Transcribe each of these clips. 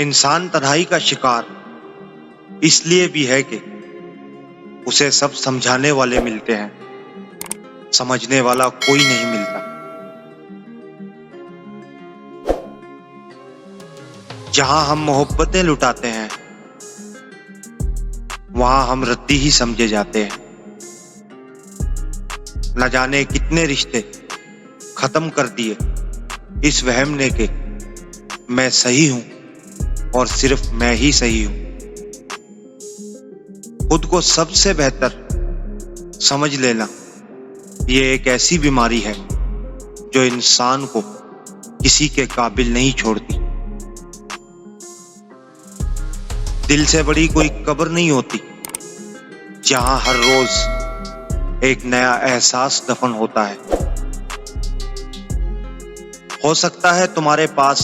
इंसान तन्हाई का शिकार इसलिए भी है कि उसे सब समझाने वाले मिलते हैं, समझने वाला कोई नहीं मिलता। जहां हम मोहब्बतें लुटाते हैं, वहां हम रद्दी ही समझे जाते हैं। न जाने कितने रिश्ते खत्म कर दिए इस वहम ने कि मैं सही हूं और सिर्फ मैं ही सही हूं। खुद को सबसे बेहतर समझ लेना ये एक ऐसी बीमारी है जो इंसान को किसी के काबिल नहीं छोड़ती। दिल से बड़ी कोई कब्र नहीं होती जहां हर रोज एक नया एहसास दफन होता है। हो सकता है तुम्हारे पास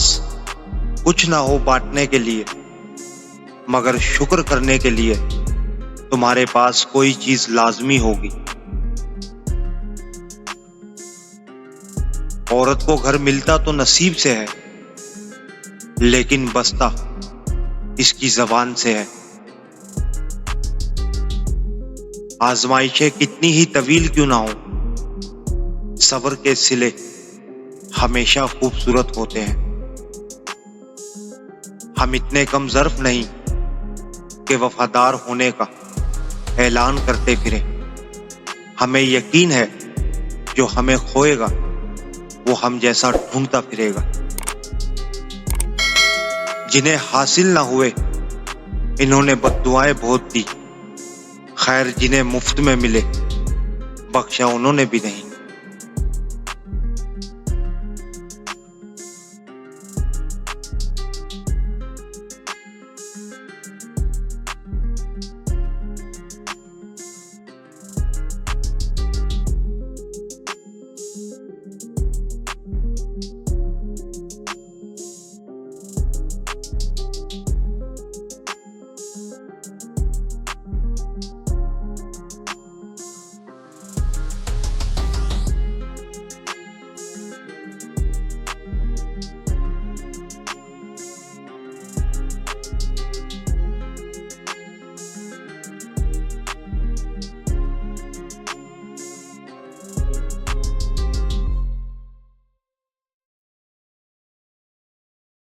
कुछ ना हो बांटने के लिए, मगर शुक्र करने के लिए तुम्हारे पास कोई चीज लाजमी होगी। औरत को घर मिलता तो नसीब से है, लेकिन बसता इसकी जबान से है। आजमाइशें कितनी ही तवील क्यों ना हो, सब्र के सिले हमेशा खूबसूरत होते हैं। हम इतने कम ज़र्फ नहीं कि वफादार होने का ऐलान करते फिरें। हमें यकीन है जो हमें खोएगा वो हम जैसा ढूंढता फिरेगा। जिन्हें हासिल ना हुए इन्होंने बद्दुआएं बहुत दी, खैर जिन्हें मुफ्त में मिले बख्शा उन्होंने भी नहीं।